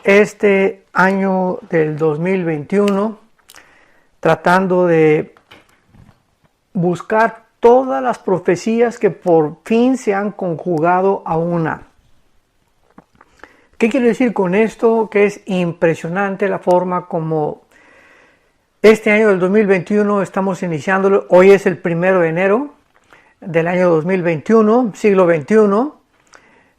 este año del 2021 tratando de buscar todas las profecías que por fin se han conjugado a una. ¿Qué quiero decir con esto? Que es impresionante la forma como este año del 2021 estamos iniciándolo. Hoy es el 1 de enero del año 2021, siglo XXI.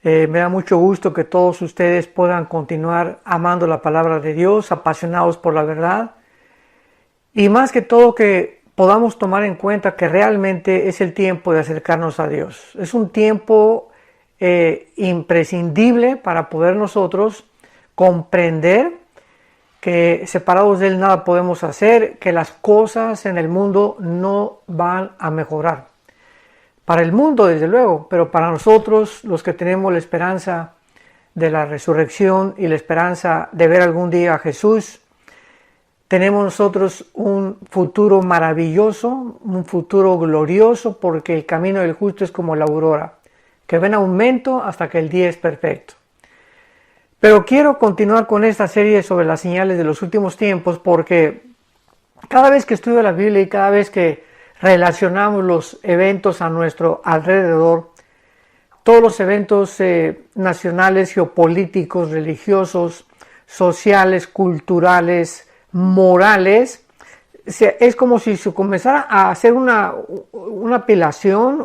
Me da mucho gusto que todos ustedes puedan continuar amando la palabra de Dios, apasionados por la verdad. Y más que todo que podamos tomar en cuenta que realmente es el tiempo de acercarnos a Dios. Es un tiempo imprescindible para poder nosotros comprender que separados de Él nada podemos hacer, que las cosas en el mundo no van a mejorar. Para el mundo, desde luego, pero para nosotros, los que tenemos la esperanza de la resurrección y la esperanza de ver algún día a Jesús, tenemos nosotros un futuro maravilloso, un futuro glorioso, porque el camino del justo es como la aurora, que va en aumento hasta que el día es perfecto. Pero quiero continuar con esta serie sobre las señales de los últimos tiempos, porque cada vez que estudio la Biblia y cada vez que relacionamos los eventos a nuestro alrededor, todos los eventos nacionales, geopolíticos, religiosos, sociales, culturales, morales, es como si se comenzara a hacer una apilación,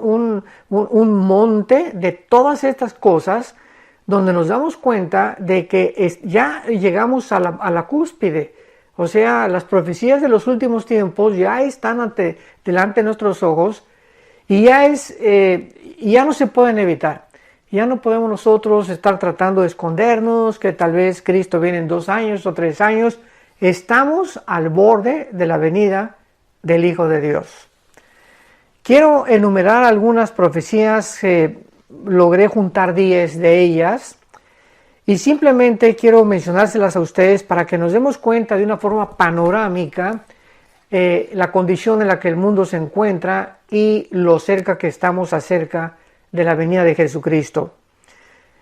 un monte de todas estas cosas, donde nos damos cuenta de que ya llegamos a la cúspide. O sea, las profecías de los últimos tiempos ya están delante de nuestros ojos y ya no se pueden evitar. Ya no podemos nosotros estar tratando de escondernos, que tal vez Cristo viene en 2 años o 3 años. Estamos al borde de la venida del Hijo de Dios. Quiero enumerar algunas profecías, logré juntar 10 de ellas. Y simplemente quiero mencionárselas a ustedes para que nos demos cuenta de una forma panorámica la condición en la que el mundo se encuentra y lo cerca que estamos acerca de la venida de Jesucristo.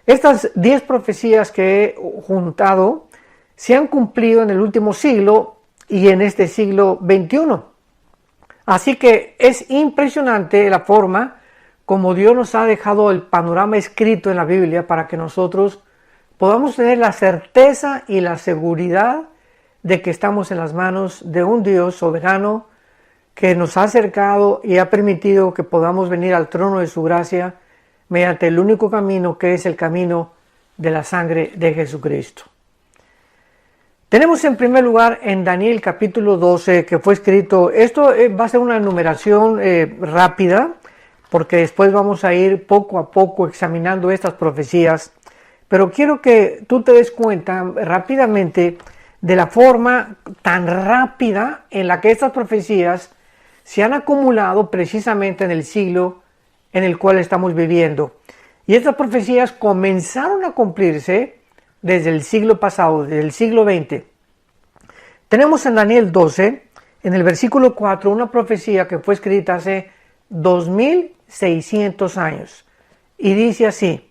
Estas 10 profecías que he juntado se han cumplido en el último siglo y en este siglo XXI. Así que es impresionante la forma como Dios nos ha dejado el panorama escrito en la Biblia para que nosotros podamos tener la certeza y la seguridad de que estamos en las manos de un Dios soberano que nos ha acercado y ha permitido que podamos venir al trono de su gracia mediante el único camino que es el camino de la sangre de Jesucristo. Tenemos en primer lugar en Daniel capítulo 12 que fue escrito, esto va a ser una enumeración rápida porque después vamos a ir poco a poco examinando estas profecías. Pero quiero que tú te des cuenta rápidamente de la forma tan rápida en la que estas profecías se han acumulado precisamente en el siglo en el cual estamos viviendo. Y estas profecías comenzaron a cumplirse desde el siglo pasado, desde el siglo XX. Tenemos en Daniel 12, en el versículo 4, una profecía que fue escrita hace 2600 años. Y dice así: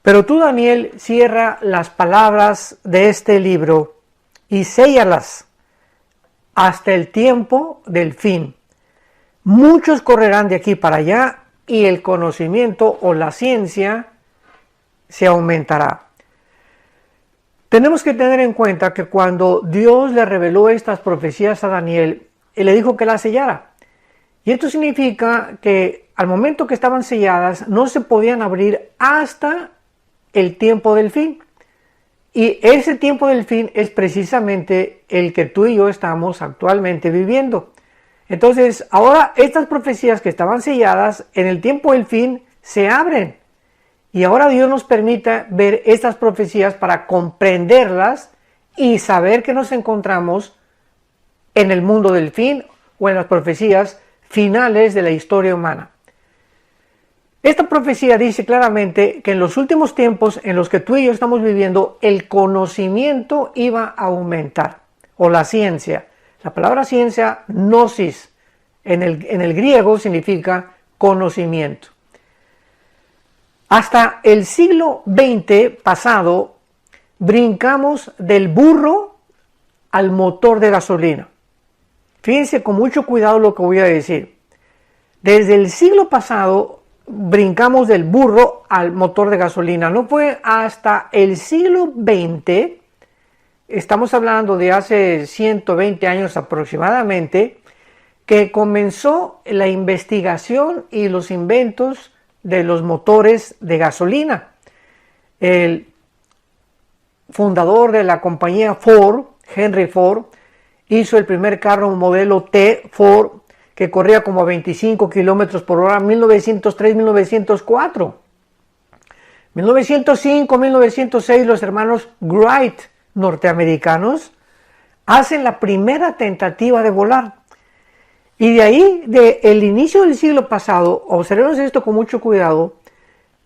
pero tú, Daniel, cierra las palabras de este libro y séllalas hasta el tiempo del fin. Muchos correrán de aquí para allá y el conocimiento o la ciencia se aumentará. Tenemos que tener en cuenta que cuando Dios le reveló estas profecías a Daniel, Él le dijo que las sellara. Y esto significa que al momento que estaban selladas no se podían abrir hasta el tiempo del fin. Y ese tiempo del fin es precisamente el que tú y yo estamos actualmente viviendo. Entonces, ahora estas profecías que estaban selladas en el tiempo del fin se abren. Y ahora Dios nos permite ver estas profecías para comprenderlas y saber que nos encontramos en el mundo del fin o en las profecías finales de la historia humana. Esta profecía dice claramente que en los últimos tiempos en los que tú y yo estamos viviendo, el conocimiento iba a aumentar, o la ciencia. La palabra ciencia, gnosis, en el griego significa conocimiento. Hasta el siglo XX pasado, brincamos del burro al motor de gasolina. Fíjense con mucho cuidado lo que voy a decir. Desde el siglo pasado brincamos del burro al motor de gasolina. No fue hasta el siglo XX, estamos hablando de hace 120 años aproximadamente, que comenzó la investigación y los inventos de los motores de gasolina. El fundador de la compañía Ford, Henry Ford, hizo el primer carro modelo T Ford que corría como a 25 kilómetros por hora en 1903-1904. 1905-1906 los hermanos Wright norteamericanos hacen la primera tentativa de volar. Y de ahí, del inicio del siglo pasado, observemos esto con mucho cuidado,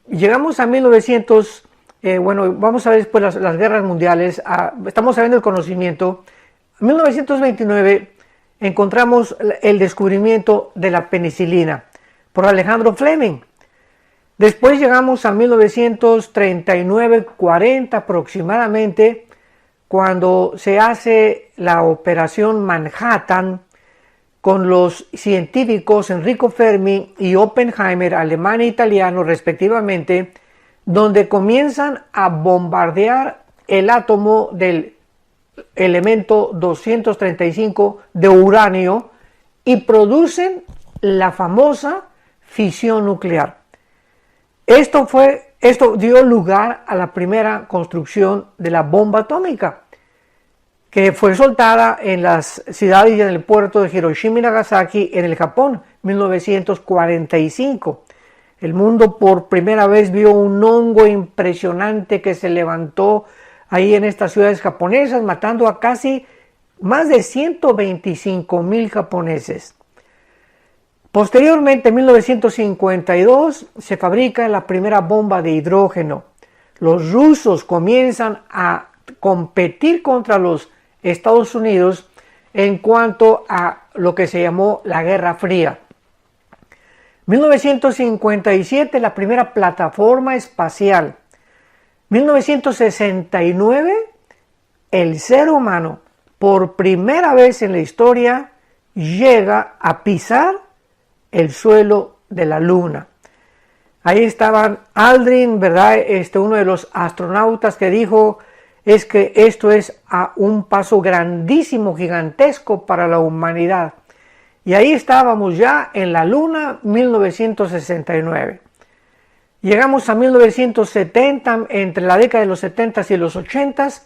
llegamos a 1900, vamos a ver después las guerras mundiales, estamos sabiendo el conocimiento. En 1929 encontramos el descubrimiento de la penicilina por Alejandro Fleming. Después llegamos a 1939-40 aproximadamente, cuando se hace la operación Manhattan con los científicos Enrico Fermi y Oppenheimer, alemán e italiano respectivamente, donde comienzan a bombardear el átomo del elemento 235 de uranio y producen la famosa fisión nuclear. Esto dio lugar a la primera construcción de la bomba atómica, que fue soltada en las ciudades y en el puerto de Hiroshima y Nagasaki en el Japón, 1945. El mundo por primera vez vio un hongo impresionante que se levantó ahí en estas ciudades japonesas, matando a casi más de 125,000 japoneses. Posteriormente, en 1952, se fabrica la primera bomba de hidrógeno. Los rusos comienzan a competir contra los Estados Unidos en cuanto a lo que se llamó la Guerra Fría. 1957, la primera plataforma espacial. 1969, el ser humano, por primera vez en la historia, llega a pisar el suelo de la Luna. Ahí estaban Aldrin, ¿verdad? Uno de los astronautas que dijo es que esto es un paso grandísimo, gigantesco para la humanidad. Y ahí estábamos ya en la Luna, 1969. Llegamos a 1970, entre la década de los 70s y los 80s,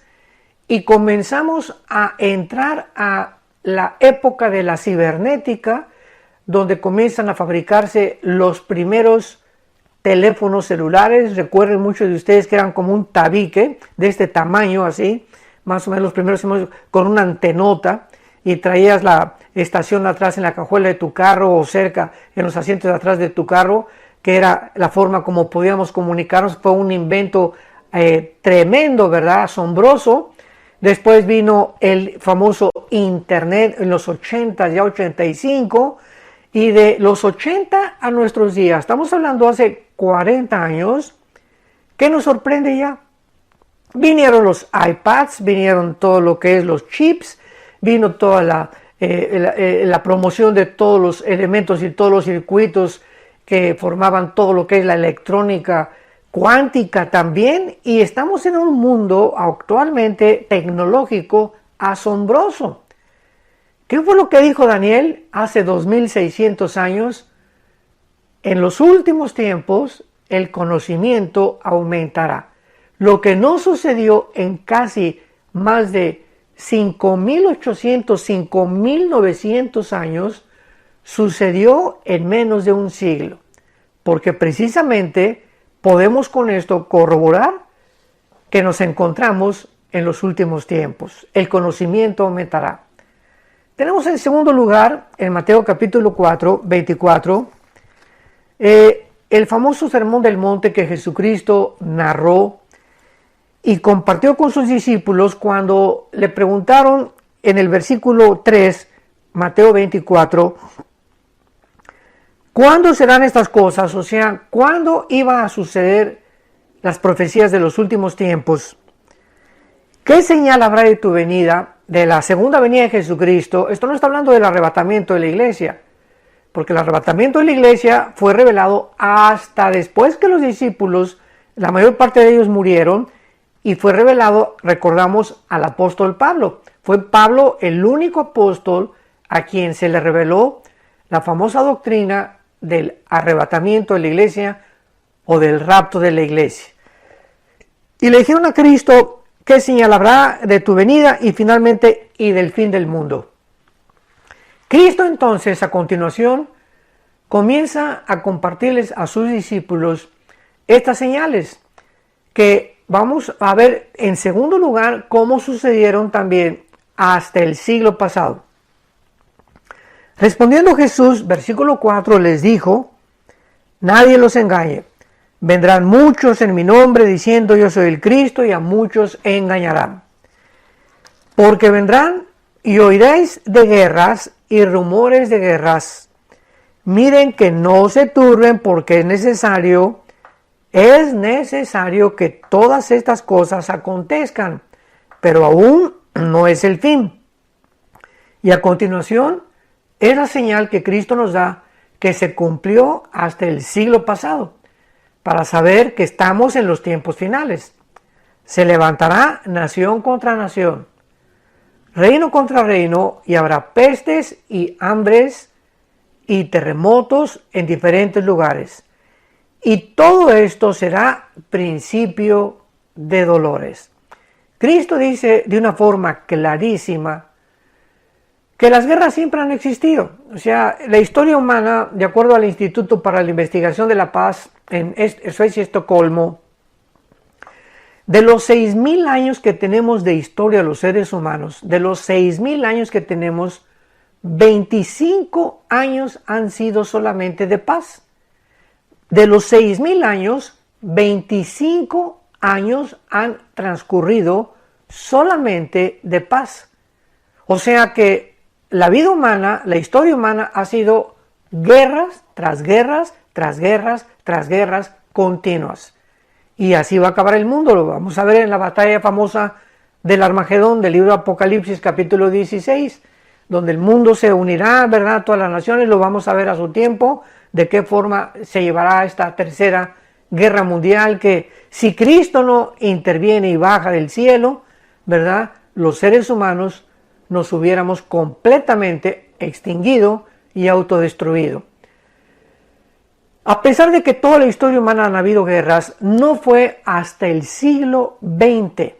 y comenzamos a entrar a la época de la cibernética, donde comienzan a fabricarse los primeros teléfonos celulares. Recuerden muchos de ustedes que eran como un tabique de este tamaño así, más o menos los primeros con una antenota, y traías la estación atrás en la cajuela de tu carro o cerca en los asientos de atrás de tu carro, que era la forma como podíamos comunicarnos. Fue un invento tremendo, ¿verdad? Asombroso. Después vino el famoso Internet en los 80, ya 85, y de los 80 a nuestros días, estamos hablando hace 40 años, ¿qué nos sorprende ya? Vinieron los iPads, vinieron todo lo que es los chips, vino toda la promoción de todos los elementos y todos los circuitos que formaban todo lo que es la electrónica cuántica también, y estamos en un mundo actualmente tecnológico asombroso. ¿Qué fue lo que dijo Daniel hace 2600 años? En los últimos tiempos el conocimiento aumentará. Lo que no sucedió en casi más de 5800, 5900 años, sucedió en menos de un siglo. Porque precisamente podemos con esto corroborar que nos encontramos en los últimos tiempos. El conocimiento aumentará. Tenemos en segundo lugar, en Mateo capítulo 4, 24, el famoso Sermón del Monte que Jesucristo narró y compartió con sus discípulos cuando le preguntaron en el versículo 3, Mateo 24, ¿cuándo serán estas cosas? O sea, ¿cuándo iban a suceder las profecías de los últimos tiempos? ¿Qué señal habrá de tu venida, de la segunda venida de Jesucristo? Esto no está hablando del arrebatamiento de la iglesia, porque el arrebatamiento de la iglesia fue revelado hasta después que los discípulos, la mayor parte de ellos murieron, y fue revelado, recordamos, al apóstol Pablo. Fue Pablo el único apóstol a quien se le reveló la famosa doctrina del arrebatamiento de la iglesia o del rapto de la iglesia. Y le dijeron a Cristo: ¿qué señal habrá de tu venida y finalmente y del fin del mundo? Cristo entonces, a continuación, comienza a compartirles a sus discípulos estas señales, que vamos a ver en segundo lugar cómo sucedieron también hasta el siglo pasado. Respondiendo Jesús, versículo 4, les dijo: nadie los engañe. Vendrán muchos en mi nombre diciendo yo soy el Cristo, y a muchos engañarán. Porque vendrán y oiréis de guerras y rumores de guerras. Miren que no se turben, porque es necesario que todas estas cosas acontezcan, pero aún no es el fin. Y a continuación es la señal que Cristo nos da, que se cumplió hasta el siglo pasado, para saber que estamos en los tiempos finales. Se levantará nación contra nación, reino contra reino, y habrá pestes y hambres y terremotos en diferentes lugares. Y todo esto será principio de dolores. Cristo dice de una forma clarísima que las guerras siempre han existido. O sea, la historia humana, de acuerdo al Instituto para la Investigación de la Paz en Suecia y Estocolmo, de los 6.000 años que tenemos de historia los seres humanos, de los 6.000 años que tenemos, 25 años han sido solamente de paz. De los 6.000 años, 25 años han transcurrido solamente de paz. O sea que la vida humana, la historia humana ha sido guerras tras guerras, tras guerras, tras guerras continuas. Y así va a acabar el mundo. Lo vamos a ver en la batalla famosa del Armagedón, del libro de Apocalipsis, capítulo 16, donde el mundo se unirá, ¿verdad?, todas las naciones. Lo vamos a ver a su tiempo, de qué forma se llevará esta tercera guerra mundial, que si Cristo no interviene y baja del cielo, ¿verdad?, los seres humanos nos hubiéramos completamente extinguido y autodestruido. A pesar de que toda la historia humana han habido guerras, no fue hasta el siglo XX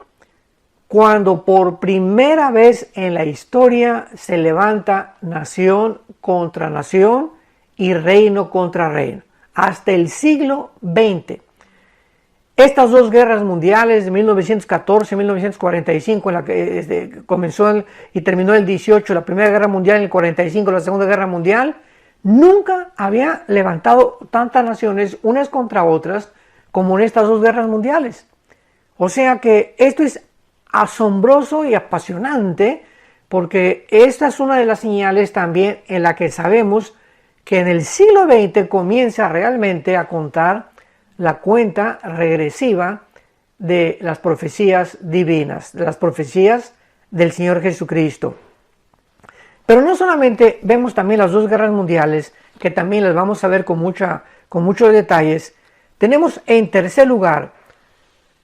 cuando por primera vez en la historia se levanta nación contra nación y reino contra reino. Hasta el siglo XX. Estas dos guerras mundiales de 1914 y 1945, en la que comenzó y terminó el 18, la Primera Guerra Mundial, en el 45, la Segunda Guerra Mundial, nunca había levantado tantas naciones unas contra otras como en estas dos guerras mundiales. O sea que esto es asombroso y apasionante, porque esta es una de las señales también en la que sabemos que en el siglo XX comienza realmente a contar la cuenta regresiva de las profecías divinas, de las profecías del Señor Jesucristo. Pero no solamente vemos también las dos guerras mundiales, que también las vamos a ver con muchos detalles. Tenemos en tercer lugar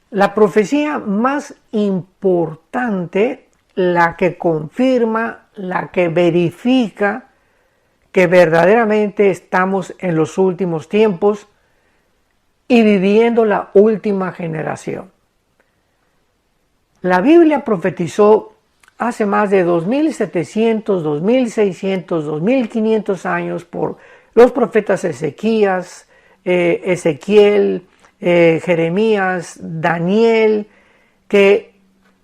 la profecía más importante, la que confirma, la que verifica que verdaderamente estamos en los últimos tiempos y viviendo la última generación. La Biblia profetizó hace más de 2.700, 2.600, 2.500 años por los profetas Ezequías, Ezequiel, Jeremías, Daniel, que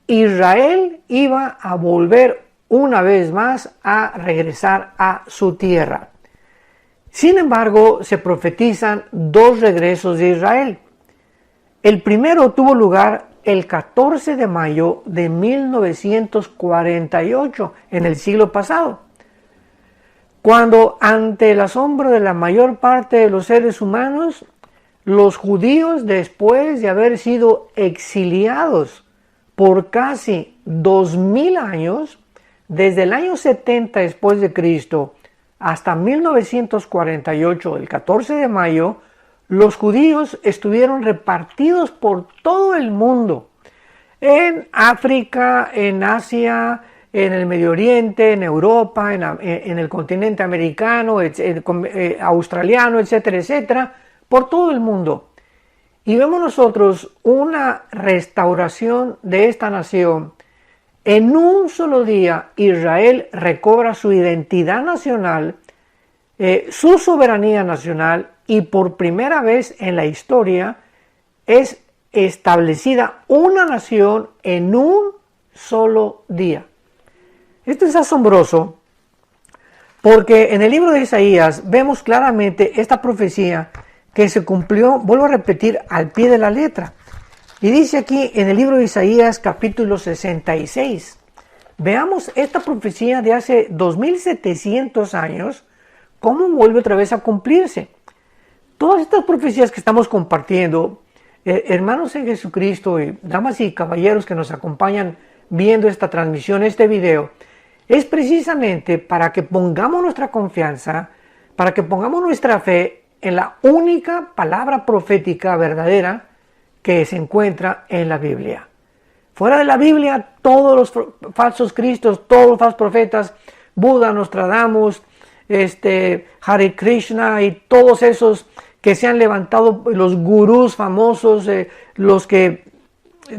Israel iba a volver una vez más a regresar a su tierra. Sin embargo, se profetizan dos regresos de Israel. El primero tuvo lugar el 14 de mayo de 1948, en el siglo pasado, cuando ante el asombro de la mayor parte de los seres humanos, los judíos, después de haber sido exiliados por casi 2000 años, desde el año 70 después de Cristo hasta 1948, el 14 de mayo, los judíos estuvieron repartidos por todo el mundo, en África, en Asia, en el Medio Oriente, en Europa, en el continente americano, australiano, etcétera, etcétera, por todo el mundo. Y vemos nosotros una restauración de esta nación. En un solo día Israel recobra su identidad nacional, su soberanía nacional, y por primera vez en la historia es establecida una nación en un solo día. Esto es asombroso porque en el libro de Isaías vemos claramente esta profecía que se cumplió, vuelvo a repetir, al pie de la letra. Y dice aquí en el libro de Isaías capítulo 66, veamos esta profecía de hace 2700 años, cómo vuelve otra vez a cumplirse. Todas estas profecías que estamos compartiendo, hermanos en Jesucristo y damas y caballeros que nos acompañan viendo esta transmisión, este video, es precisamente para que pongamos nuestra confianza, para que pongamos nuestra fe en la única palabra profética verdadera que se encuentra en la Biblia. Fuera de la Biblia, todos los falsos cristos, todos los falsos profetas, Buda, Nostradamus, Hare Krishna y todos esos que se han levantado, los gurús famosos, los que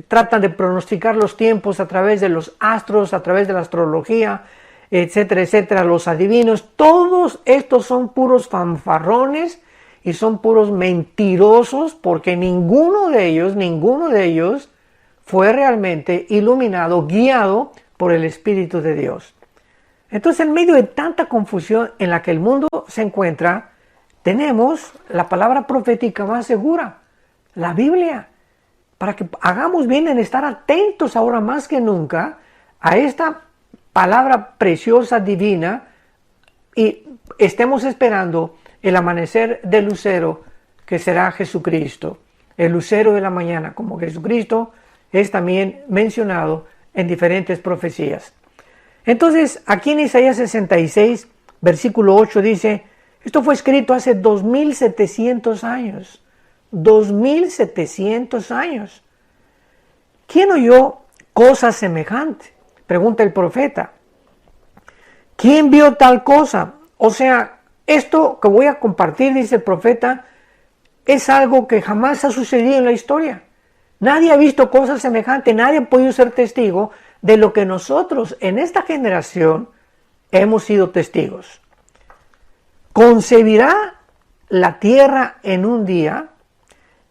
tratan de pronosticar los tiempos a través de los astros, a través de la astrología, etcétera, etcétera, los adivinos, todos estos son puros fanfarrones y son puros mentirosos, porque ninguno de ellos fue realmente iluminado, guiado por el Espíritu de Dios. Entonces, en medio de tanta confusión en la que el mundo se encuentra, tenemos la palabra profética más segura, la Biblia, para que hagamos bien en estar atentos ahora más que nunca a esta palabra preciosa, divina, y estemos esperando el amanecer del lucero que será Jesucristo, el lucero de la mañana, como Jesucristo es también mencionado en diferentes profecías. Entonces, aquí en Isaías 66, versículo 8 dice, esto fue escrito hace 2700 años. 2700 años. ¿Quién oyó cosa semejante? Pregunta el profeta. ¿Quién vio tal cosa? O sea, esto que voy a compartir, dice el profeta, es algo que jamás ha sucedido en la historia. Nadie ha visto cosas semejantes, nadie ha podido ser testigo de lo que nosotros en esta generación hemos sido testigos. Concebirá la tierra en un día,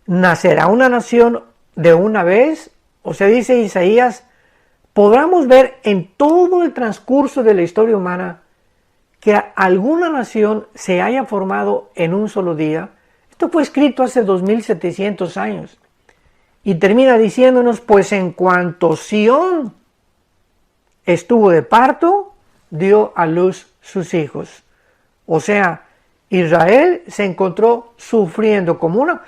nacerá una nación de una vez, o sea, dice Isaías, podamos ver en todo el transcurso de la historia humana que alguna nación se haya formado en un solo día. Esto fue escrito hace 2700 años. Y termina diciéndonos, pues en cuanto Sión estuvo de parto, dio a luz sus hijos. O sea, Israel se encontró sufriendo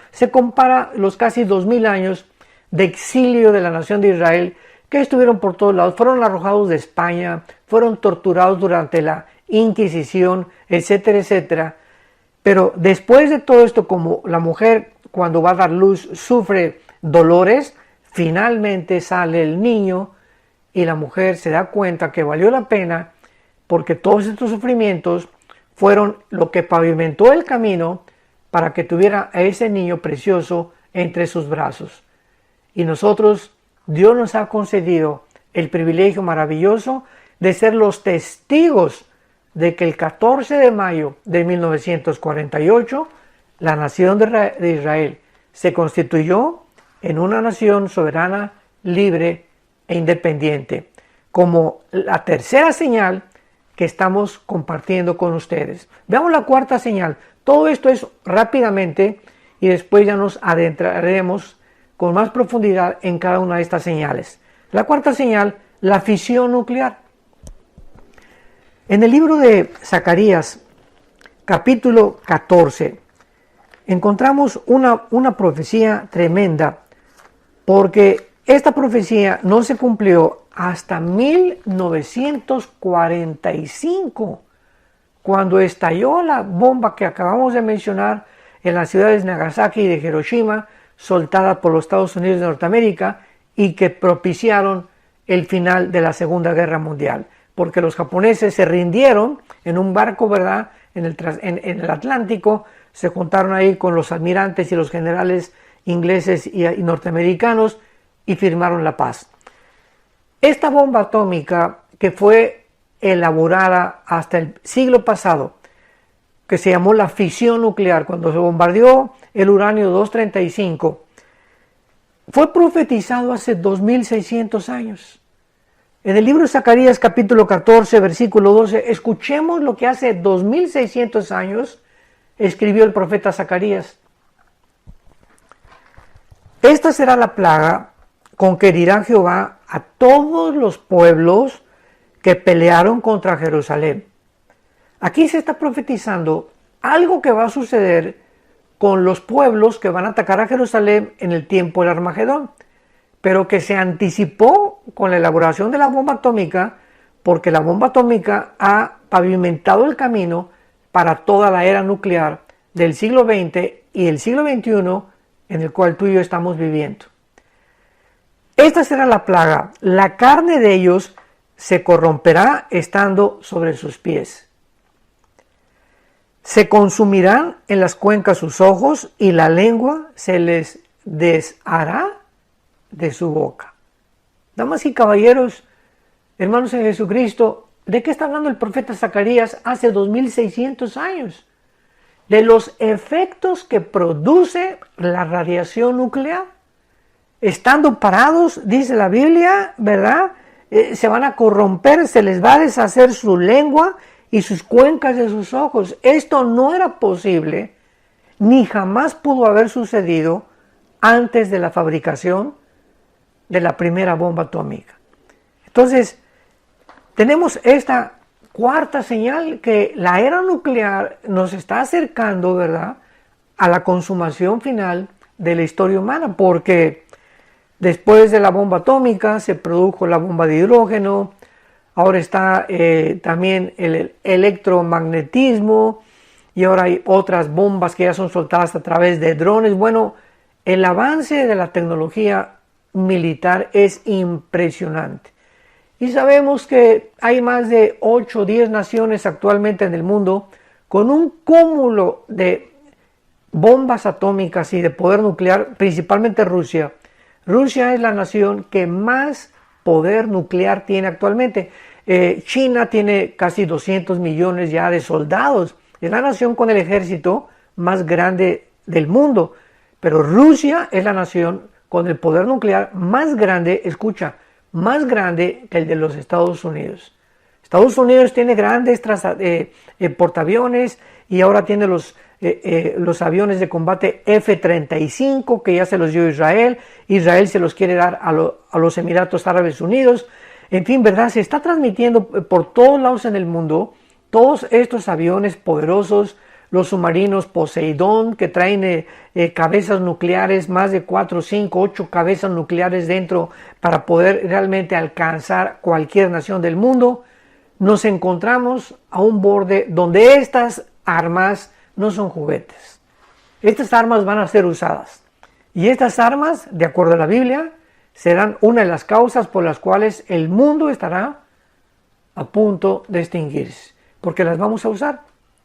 se compara los casi 2000 años de exilio de la nación de Israel, que estuvieron por todos lados, fueron arrojados de España, fueron torturados durante la Inquisición, etcétera, etcétera. Pero después de todo esto, como la mujer cuando va a dar luz sufre dolores, finalmente sale el niño y la mujer se da cuenta que valió la pena, porque todos estos sufrimientos fueron lo que pavimentó el camino para que tuviera a ese niño precioso entre sus brazos. Y nosotros, Dios nos ha concedido el privilegio maravilloso de ser los testigos de que el 14 de mayo de 1948 la nación de Israel se constituyó en una nación soberana, libre e independiente, como la tercera señal que estamos compartiendo con ustedes. Veamos la cuarta señal. Todo esto es rápidamente y después ya nos adentraremos con más profundidad en cada una de estas señales. La cuarta señal, la fisión nuclear. En el libro de Zacarías, capítulo 14, encontramos una profecía tremenda, porque esta profecía no se cumplió hasta 1945, cuando estalló la bomba que acabamos de mencionar en las ciudades de Nagasaki y de Hiroshima, soltada por los Estados Unidos de Norteamérica, y que propiciaron el final de la Segunda Guerra Mundial, porque los japoneses se rindieron en un barco, ¿verdad?, en el Atlántico, se juntaron ahí con los almirantes y los generales ingleses y norteamericanos y firmaron la paz. Esta bomba atómica, que fue elaborada hasta el siglo pasado, que se llamó la fisión nuclear, cuando se bombardeó el uranio 235, fue profetizado hace 2600 años. En el libro de Zacarías capítulo 14, versículo 12, escuchemos lo que hace 2600 años escribió el profeta Zacarías. Esta será la plaga con que dirá Jehová a todos los pueblos que pelearon contra Jerusalén. Aquí se está profetizando algo que va a suceder con los pueblos que van a atacar a Jerusalén en el tiempo del Armagedón, pero que se anticipó con la elaboración de la bomba atómica, porque la bomba atómica ha pavimentado el camino para toda la era nuclear del siglo XX y el siglo XXI en el cual tú y yo estamos viviendo. Esta será la plaga: la carne de ellos se corromperá estando sobre sus pies. Se consumirán en las cuencas sus ojos y la lengua se les deshará de su boca. Damas y caballeros, hermanos en Jesucristo, ¿de qué está hablando el profeta Zacarías hace 2600 años? De los efectos que produce la radiación nuclear. Estando parados, dice la Biblia, ¿verdad? Se van a corromper, se les va a deshacer su lengua y sus cuencas de sus ojos. Esto no era posible, ni jamás pudo haber sucedido antes de la fabricación de la primera bomba atómica. Entonces, tenemos esta cuarta señal, que la era nuclear nos está acercando, ¿verdad?, a la consumación final de la historia humana, porque después de la bomba atómica se produjo la bomba de hidrógeno, ahora está también el electromagnetismo, y ahora hay otras bombas que ya son soltadas a través de drones. Bueno, el avance de la tecnología militar es impresionante. Y sabemos que hay más de 8 o 10 naciones actualmente en el mundo con un cúmulo de bombas atómicas y de poder nuclear, principalmente Rusia. Rusia es la nación que más poder nuclear tiene actualmente. China tiene casi 200 millones ya de soldados. Es la nación con el ejército más grande del mundo. Pero Rusia es la nación con el poder nuclear más grande, escucha, más grande que el de los Estados Unidos. Estados Unidos tiene grandes portaaviones, y ahora tiene los aviones de combate F-35 que ya se los dio Israel. Israel se los quiere dar a los Emiratos Árabes Unidos. En fin, ¿verdad? Se está transmitiendo por todos lados en el mundo todos estos aviones poderosos, los submarinos Poseidón, que traen cabezas nucleares, más de 4, 5, 8 cabezas nucleares dentro, para poder realmente alcanzar cualquier nación del mundo. Nos encontramos a un borde donde estas armas no son juguetes. Estas armas van a ser usadas. Y estas armas, de acuerdo a la Biblia, serán una de las causas por las cuales el mundo estará a punto de extinguirse, porque las vamos a usar.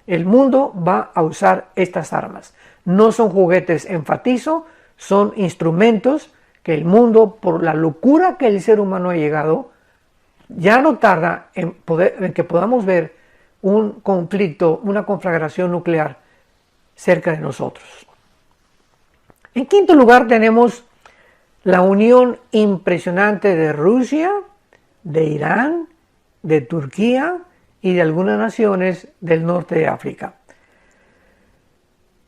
El mundo va a usar estas armas. No son juguetes, enfatizo, son instrumentos que el mundo, por la locura que el ser humano ha llegado, ya no tarda en que podamos ver un conflicto, una conflagración nuclear cerca de nosotros. En quinto lugar tenemos la unión impresionante de Rusia, de Irán, de Turquía y de algunas naciones del norte de África.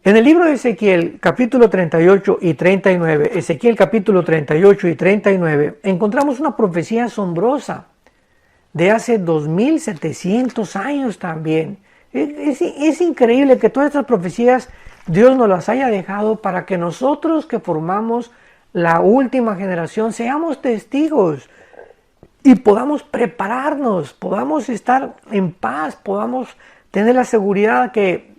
En el libro de Ezequiel, capítulo 38 y 39, Ezequiel capítulo 38 y 39, encontramos una profecía asombrosa de hace 2700 años también. Es increíble que todas estas profecías Dios nos las haya dejado para que nosotros, que formamos la última generación, seamos testigos y podamos prepararnos, podamos estar en paz, podamos tener la seguridad que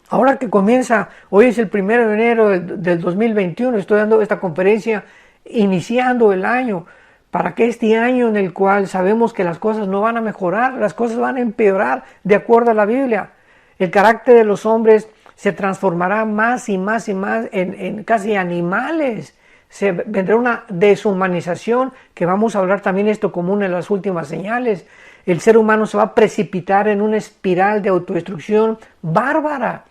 ahora que comienza, hoy es el 1 de enero del 2021, estoy dando esta conferencia iniciando el año, para que este año en el cual sabemos que las cosas no van a mejorar, las cosas van a empeorar de acuerdo a la Biblia. El carácter de los hombres se transformará más y más y más en casi animales. Vendrá una deshumanización, que vamos a hablar también esto como una de las últimas señales. El ser humano se va a precipitar en una espiral de autodestrucción bárbara.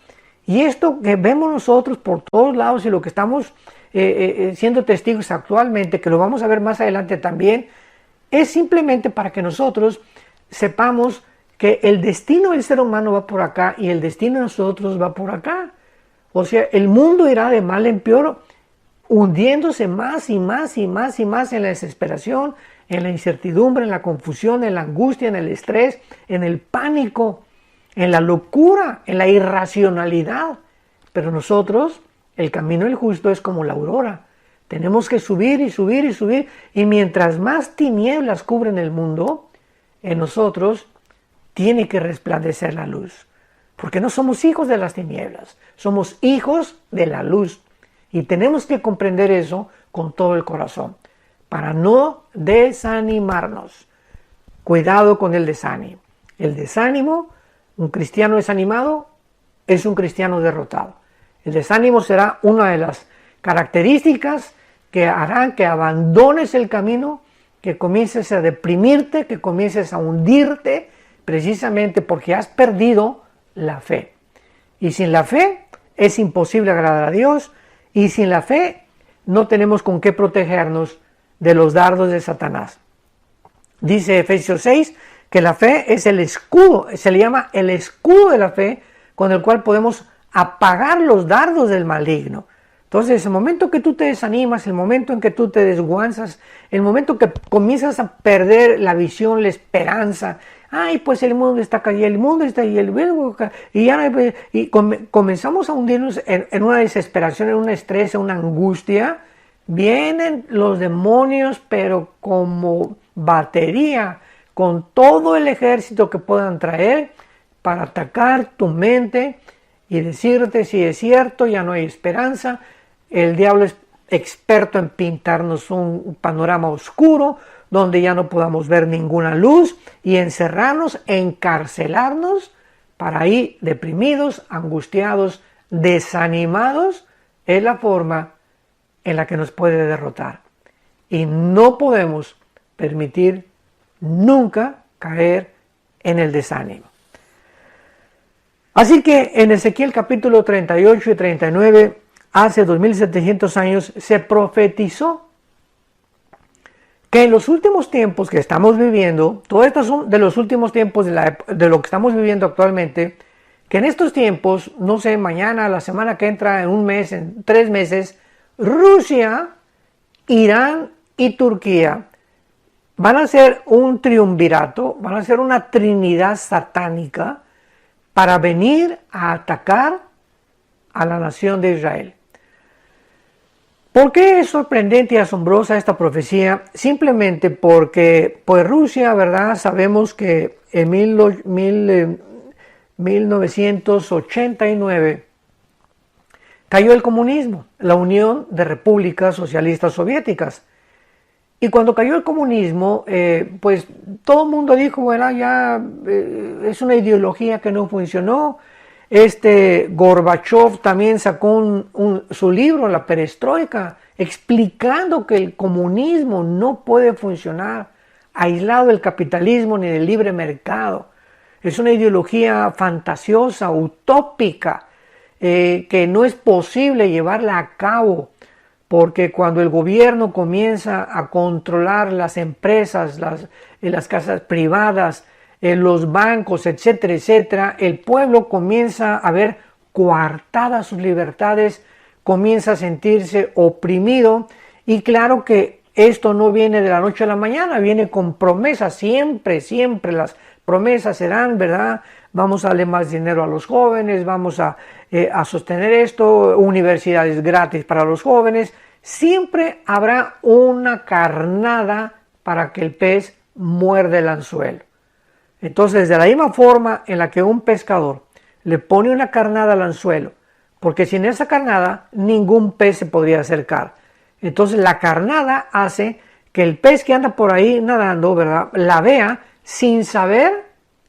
Y esto que vemos nosotros por todos lados y lo que estamos siendo testigos actualmente, que lo vamos a ver más adelante también, es simplemente para que nosotros sepamos que el destino del ser humano va por acá y el destino de nosotros va por acá. O sea, el mundo irá de mal en peor, hundiéndose más y más y más y más en la desesperación, en la incertidumbre, en la confusión, en la angustia, en el estrés, en el pánico, en la locura, en la irracionalidad. Pero nosotros, el camino del justo es como la aurora. Tenemos que subir y subir y subir. Y mientras más tinieblas cubren el mundo, en nosotros tiene que resplandecer la luz. Porque no somos hijos de las tinieblas, somos hijos de la luz. Y tenemos que comprender eso con todo el corazón, para no desanimarnos. Cuidado con el desánimo. El desánimo, un cristiano desanimado, es un cristiano derrotado. El desánimo será una de las características que harán que abandones el camino, que comiences a deprimirte, que comiences a hundirte, precisamente porque has perdido la fe. Y sin la fe es imposible agradar a Dios, y sin la fe no tenemos con qué protegernos de los dardos de Satanás. Dice Efesios 6 que la fe es el escudo, se le llama el escudo de la fe, con el cual podemos apagar los dardos del maligno. Entonces, el momento que tú te desanimas, el momento en que tú te desguanzas, el momento que comienzas a perder la visión, la esperanza, ay, pues el mundo está cayendo, el mundo está ahí, comenzamos a hundirnos en una desesperación, en un estrés, en una angustia. Vienen los demonios, pero como batería, con todo el ejército que puedan traer para atacar tu mente y decirte si es cierto, ya no hay esperanza. El diablo es experto en pintarnos un panorama oscuro donde ya no podamos ver ninguna luz y encerrarnos, encarcelarnos para ir deprimidos, angustiados, desanimados. Es la forma en la que nos puede derrotar. Y no podemos permitir nunca caer en el desánimo. Así que en Ezequiel capítulo 38 y 39, hace 2700 años, se profetizó que en los últimos tiempos que estamos viviendo, todo esto son de los últimos tiempos de lo que estamos viviendo actualmente, que en estos tiempos, no sé, mañana, la semana que entra, en un mes, en 3 meses, Rusia, Irán y Turquía van a ser un triunvirato, van a ser una trinidad satánica para venir a atacar a la nación de Israel. ¿Por qué es sorprendente y asombrosa esta profecía? Simplemente porque, pues Rusia, ¿verdad? Sabemos que en 1989 cayó el comunismo, la Unión de Repúblicas Socialistas Soviéticas. Y cuando cayó el comunismo, pues todo el mundo dijo, bueno, ya es una ideología que no funcionó. Gorbachev también sacó su libro, La Perestroika, explicando que el comunismo no puede funcionar aislado del capitalismo ni del libre mercado. Es una ideología fantasiosa, utópica, que no es posible llevarla a cabo, porque cuando el gobierno comienza a controlar las empresas, las casas privadas, los bancos, etcétera, etcétera, el pueblo comienza a ver coartadas sus libertades, comienza a sentirse oprimido, y claro que esto no viene de la noche a la mañana, viene con promesas, siempre las promesas serán, ¿verdad? Vamos a darle más dinero a los jóvenes, vamos a sostener esto, universidades gratis para los jóvenes, siempre habrá una carnada para que el pez muerde el anzuelo. Entonces, de la misma forma en la que un pescador le pone una carnada al anzuelo, porque sin esa carnada ningún pez se podría acercar. Entonces la carnada hace que el pez que anda por ahí nadando, ¿verdad?, la vea sin saber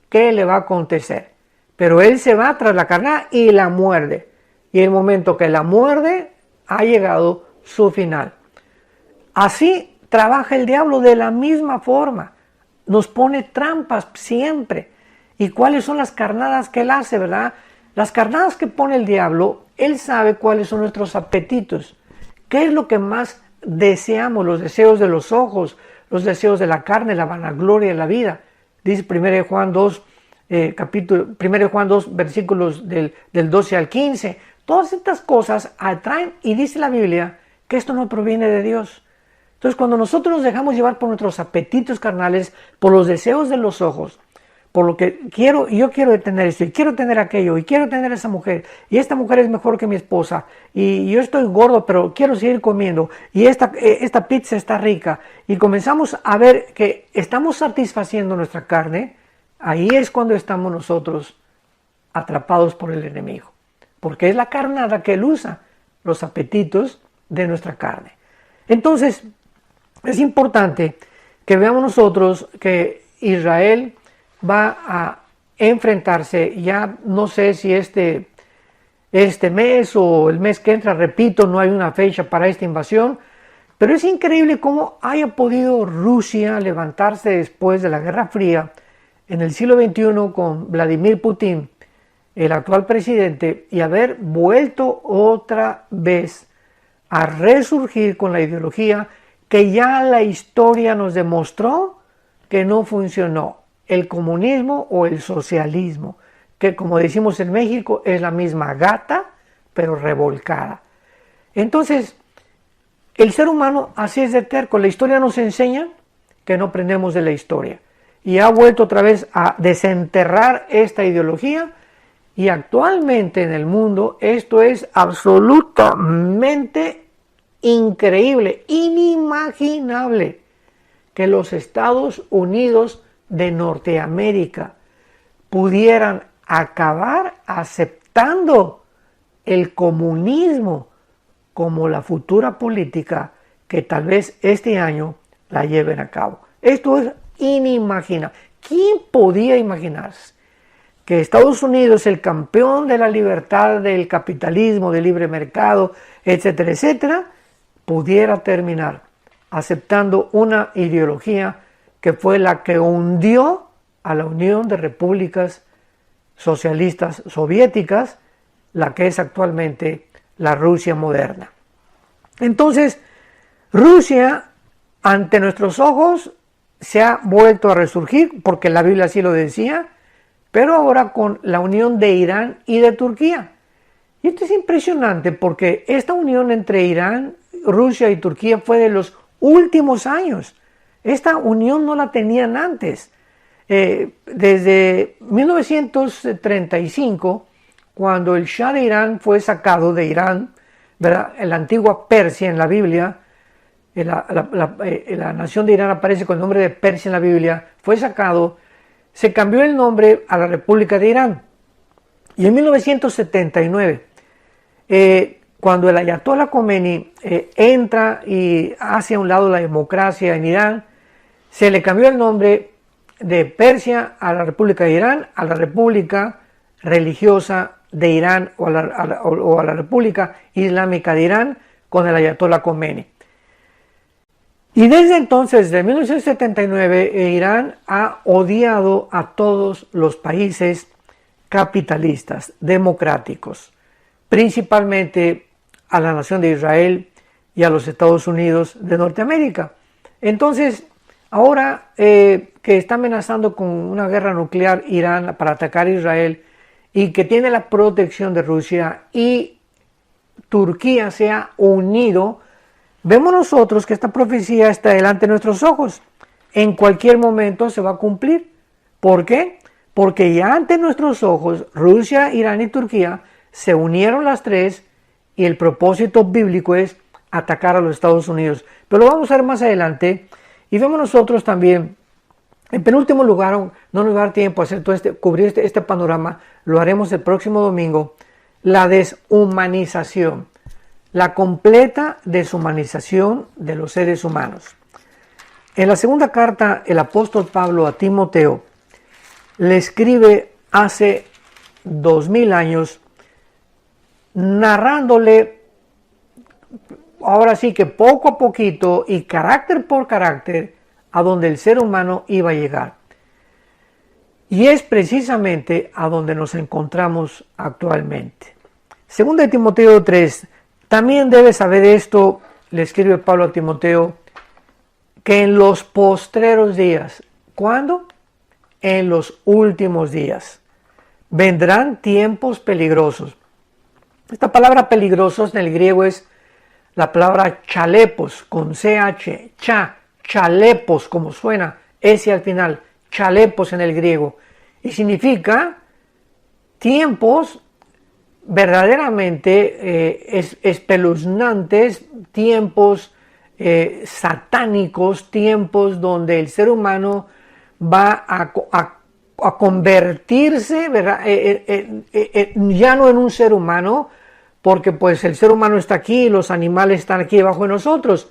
qué le va a acontecer. Pero él se va tras la carnada y la muerde. Y el momento que la muerde, ha llegado su final. Así trabaja el diablo de la misma forma. Nos pone trampas siempre. ¿Y cuáles son las carnadas que él hace, verdad? Las carnadas que pone el diablo, él sabe cuáles son nuestros apetitos. ¿Qué es lo que más deseamos? Los deseos de los ojos, los deseos de la carne, la vanagloria de la vida. Dice 1 Juan 2, 1 Juan 2, versículos del 12 al 15. Todas estas cosas atraen, y dice la Biblia que esto no proviene de Dios. Entonces, cuando nosotros nos dejamos llevar por nuestros apetitos carnales, por los deseos de los ojos, por lo que quiero, y yo quiero tener esto, y quiero tener aquello, y quiero tener esa mujer, y esta mujer es mejor que mi esposa, y yo estoy gordo, pero quiero seguir comiendo, y esta pizza está rica, y comenzamos a ver que estamos satisfaciendo nuestra carne, ahí es cuando estamos nosotros atrapados por el enemigo, porque es la carnada que él usa, los apetitos de nuestra carne. Entonces, es importante que veamos nosotros que Israel va a enfrentarse, ya no sé si este mes o el mes que entra, repito, no hay una fecha para esta invasión, pero es increíble cómo haya podido Rusia levantarse después de la Guerra Fría en el siglo XXI con Vladimir Putin, el actual presidente, y haber vuelto otra vez a resurgir con la ideología que ya la historia nos demostró que no funcionó. El comunismo o el socialismo, que como decimos en México es la misma gata, pero revolcada. Entonces, el ser humano así es de terco. La historia nos enseña que no aprendemos de la historia. Y ha vuelto otra vez a desenterrar esta ideología, y actualmente en el mundo esto es absolutamente increíble, inimaginable, que los Estados Unidos de Norteamérica pudieran acabar aceptando el comunismo como la futura política que tal vez este año la lleven a cabo. Esto es inimaginable. ¿Quién podía imaginarse que Estados Unidos, el campeón de la libertad, del capitalismo, del libre mercado, etcétera, etcétera, pudiera terminar aceptando una ideología que fue la que hundió a la Unión de Repúblicas Socialistas Soviéticas, la que es actualmente la Rusia moderna? Entonces, Rusia, ante nuestros ojos, se ha vuelto a resurgir, porque la Biblia así lo decía, pero ahora con la unión de Irán y de Turquía. Y esto es impresionante, porque esta unión entre Irán, Rusia y Turquía fue de los últimos años. Esta unión no la tenían antes. Desde 1935, cuando el Shah de Irán fue sacado de Irán, ¿verdad?, en la antigua Persia en la Biblia, la nación de Irán aparece con el nombre de Persia en la Biblia, fue sacado, se cambió el nombre a la República de Irán. Y en 1979, cuando el Ayatollah Khomeini entra y hace a un lado la democracia en Irán, se le cambió el nombre de Persia a la República de Irán, a la República Religiosa de Irán o a la República Islámica de Irán con el Ayatollah Khomeini. Y desde entonces, de 1979, Irán ha odiado a todos los países capitalistas, democráticos, principalmente a la nación de Israel y a los Estados Unidos de Norteamérica. Entonces, ahora que está amenazando con una guerra nuclear Irán para atacar a Israel, y que tiene la protección de Rusia, y Turquía se ha unido, vemos nosotros que esta profecía está delante de nuestros ojos. En cualquier momento se va a cumplir. ¿Por qué? Porque ya ante nuestros ojos Rusia, Irán y Turquía se unieron las tres, y el propósito bíblico es atacar a los Estados Unidos. Pero lo vamos a ver más adelante. Y vemos nosotros también, en penúltimo lugar, no nos va a dar tiempo a hacer cubrir este panorama, lo haremos el próximo domingo, la deshumanización, la completa deshumanización de los seres humanos. En la segunda carta, el apóstol Pablo a Timoteo le escribe hace 2000 años, narrándole, ahora sí que poco a poquito y carácter por carácter, a donde el ser humano iba a llegar. Y es precisamente a donde nos encontramos actualmente. Segunda de Timoteo 3, también debes saber esto, le escribe Pablo a Timoteo, que en los postreros días, ¿cuándo? En los últimos días, vendrán tiempos peligrosos. Esta palabra peligrosos en el griego es la palabra chalepos, con CH, chalepos, como suena, S al final, chalepos en el griego, y significa tiempos verdaderamente espeluznantes, tiempos satánicos, tiempos donde el ser humano va a convertirse, ¿verdad? Ya no en un ser humano, porque pues el ser humano está aquí y los animales están aquí debajo de nosotros.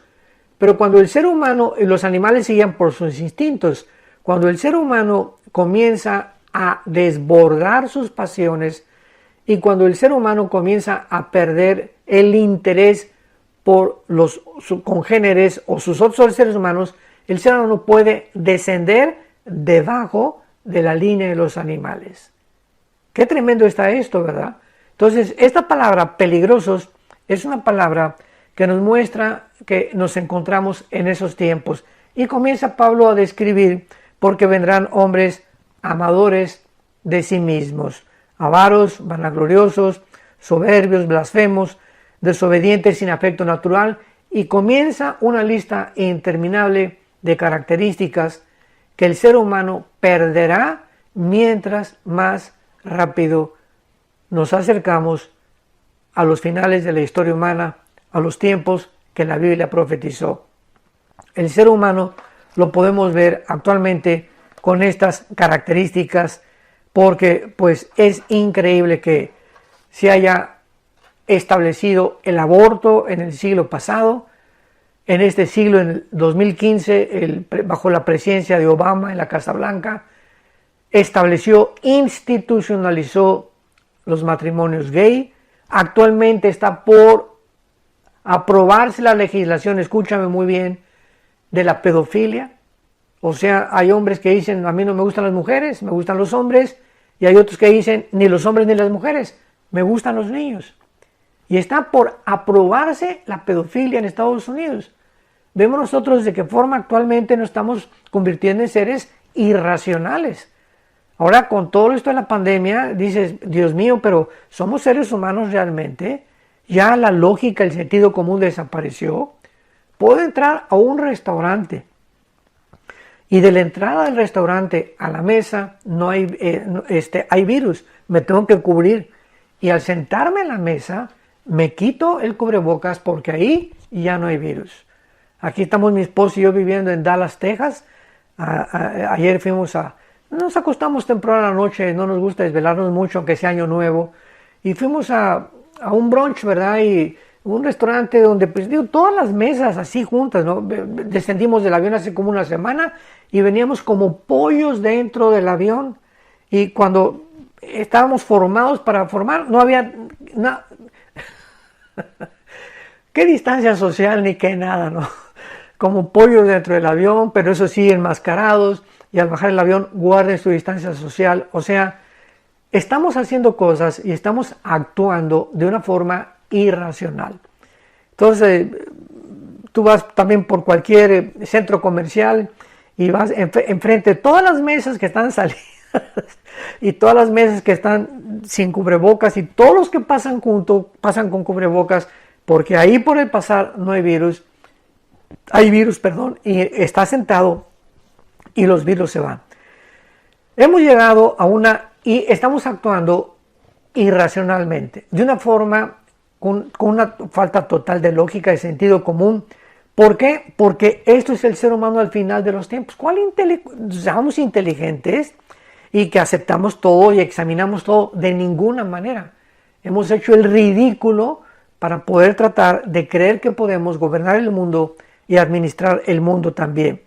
Pero cuando el ser humano y los animales siguen por sus instintos, cuando el ser humano comienza a desbordar sus pasiones y cuando el ser humano comienza a perder el interés por los congéneres o sus otros seres humanos, el ser humano puede descender debajo de la línea de los animales. Qué tremendo está esto, ¿verdad? Entonces, esta palabra peligrosos es una palabra que nos muestra que nos encontramos en esos tiempos. Y comienza Pablo a describir porque vendrán hombres amadores de sí mismos, avaros, vanagloriosos, soberbios, blasfemos, desobedientes sin afecto natural, y comienza una lista interminable de características que el ser humano perderá mientras más rápido nos acercamos a los finales de la historia humana, a los tiempos que la Biblia profetizó. El ser humano lo podemos ver actualmente con estas características porque pues es increíble que se haya establecido el aborto en el siglo pasado, en este siglo, en el 2015, bajo la presidencia de Obama en la Casa Blanca, institucionalizó los matrimonios gay. Actualmente está por aprobarse la legislación, escúchame muy bien, de la pedofilia. O sea, hay hombres que dicen, a mí no me gustan las mujeres, me gustan los hombres, y hay otros que dicen, ni los hombres ni las mujeres, me gustan los niños. Y está por aprobarse la pedofilia en Estados Unidos. Vemos nosotros de qué forma actualmente nos estamos convirtiendo en seres irracionales. Ahora, con todo esto de la pandemia, dices, Dios mío, pero ¿somos seres humanos realmente? Ya la lógica, el sentido común desapareció. Puedo entrar a un restaurante y de la entrada del restaurante a la mesa no hay, hay virus, me tengo que cubrir. Y al sentarme en la mesa, me quito el cubrebocas porque ahí ya no hay virus. Aquí estamos mi esposo y yo viviendo en Dallas, Texas. Ayer nos acostamos temprano a la noche, no nos gusta desvelarnos mucho, aunque sea año nuevo. Y fuimos a un brunch, ¿verdad? Y un restaurante donde, pues digo, todas las mesas así juntas, ¿no? Descendimos del avión hace como una semana y veníamos como pollos dentro del avión. Y cuando estábamos formados para formar, no había nada. ¿Qué distancia social ni qué nada, no? Como pollos dentro del avión, pero eso sí, enmascarados, y al bajar el avión guarden su distancia social. O sea, estamos haciendo cosas y estamos actuando de una forma irracional. Entonces, tú vas también por cualquier centro comercial y vas enfrente de todas las mesas que están salidas y todas las mesas que están sin cubrebocas y todos los que pasan juntos pasan con cubrebocas porque ahí por el pasar no hay virus. Hay virus, perdón, y está sentado y los virus se van. Hemos llegado a y estamos actuando irracionalmente, de una forma con una falta total de lógica, de sentido común. ¿Por qué? Porque esto es el ser humano al final de los tiempos. ¿Cuál seamos inteligentes y que aceptamos todo y examinamos todo? De ninguna manera. Hemos hecho el ridículo para poder tratar de creer que podemos gobernar el mundo y administrar el mundo también.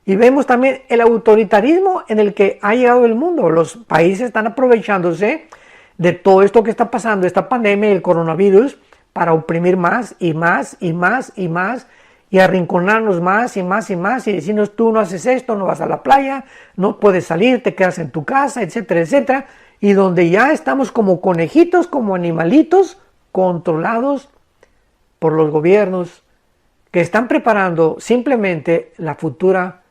Y vemos también el autoritarismo en el que ha llegado el mundo. Los países están aprovechándose de todo esto que está pasando, esta pandemia y el coronavirus, para oprimir más y más y más y más, y arrinconarnos más y más y más, y decirnos: tú no haces esto, no vas a la playa, no puedes salir, te quedas en tu casa, etcétera, etcétera, y donde ya estamos como conejitos, como animalitos, controlados por los gobiernos que están preparando simplemente la futura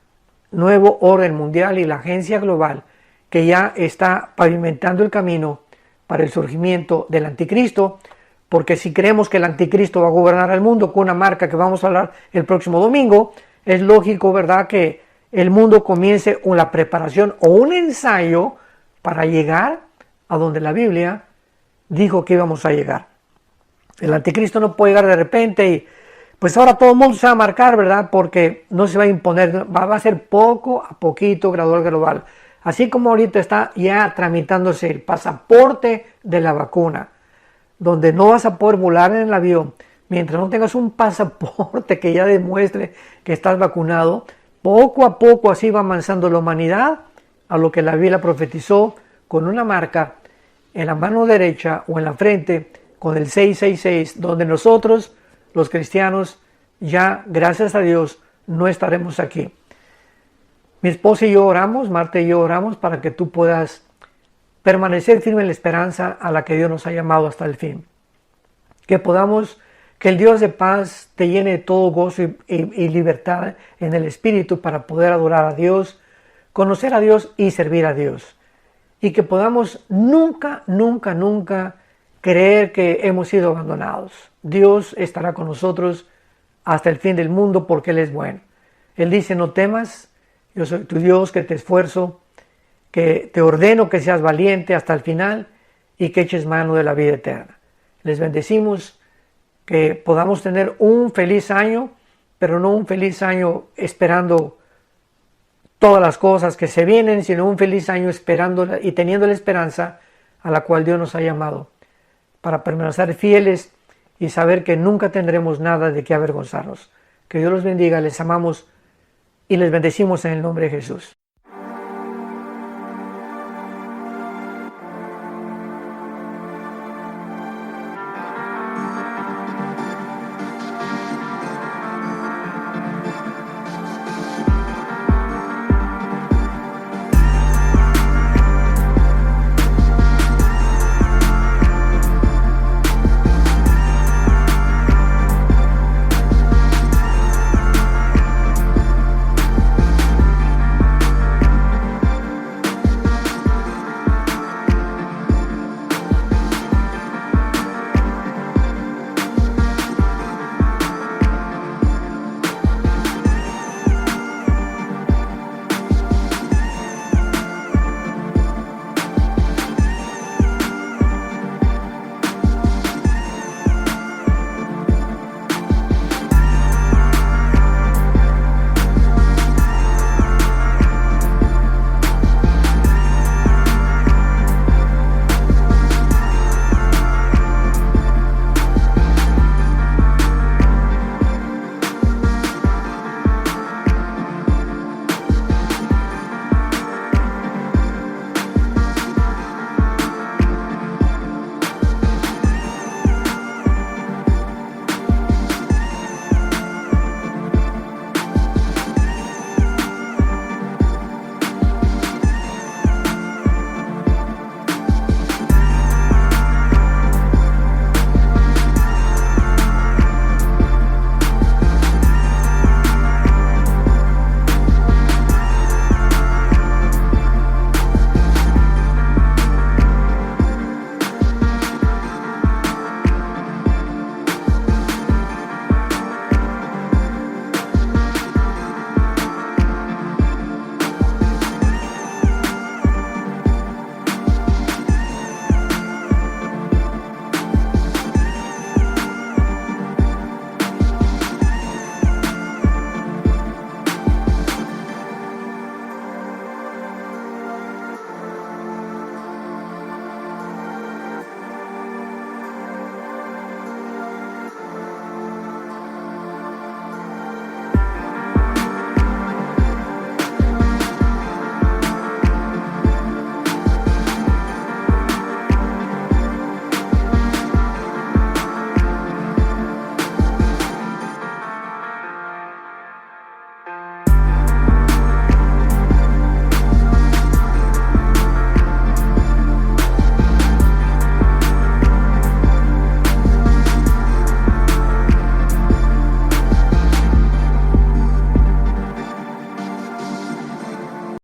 nuevo orden mundial y la agencia global que ya está pavimentando el camino para el surgimiento del anticristo. Porque si creemos que el anticristo va a gobernar el mundo con una marca que vamos a hablar el próximo domingo, es lógico, ¿verdad?, que el mundo comience una preparación o un ensayo para llegar a donde la Biblia dijo que íbamos a llegar. El anticristo no puede llegar de repente y pues ahora todo el mundo se va a marcar, ¿verdad?, porque no se va a imponer, va a ser poco a poquito, gradual, global. Así como ahorita está ya tramitándose el pasaporte de la vacuna, donde no vas a poder volar en el avión mientras no tengas un pasaporte que ya demuestre que estás vacunado. Poco a poco así va avanzando la humanidad a lo que la Biblia profetizó, con una marca en la mano derecha o en la frente con el 666, donde nosotros, los cristianos, ya, gracias a Dios, no estaremos aquí. Mi esposa y yo oramos, Marta y yo oramos para que tú puedas permanecer firme en la esperanza a la que Dios nos ha llamado hasta el fin. Que el Dios de paz te llene de todo gozo y libertad en el Espíritu para poder adorar a Dios, conocer a Dios y servir a Dios. Y que podamos nunca, nunca, nunca creer que hemos sido abandonados. Dios estará con nosotros hasta el fin del mundo porque Él es bueno. Él dice: no temas, yo soy tu Dios que te esfuerzo, que te ordeno que seas valiente hasta el final y que eches mano de la vida eterna. Les bendecimos, que podamos tener un feliz año, pero no un feliz año esperando todas las cosas que se vienen, sino un feliz año esperando y teniendo la esperanza a la cual Dios nos ha llamado, para permanecer fieles y saber que nunca tendremos nada de qué avergonzarnos. Que Dios los bendiga, les amamos y les bendecimos en el nombre de Jesús.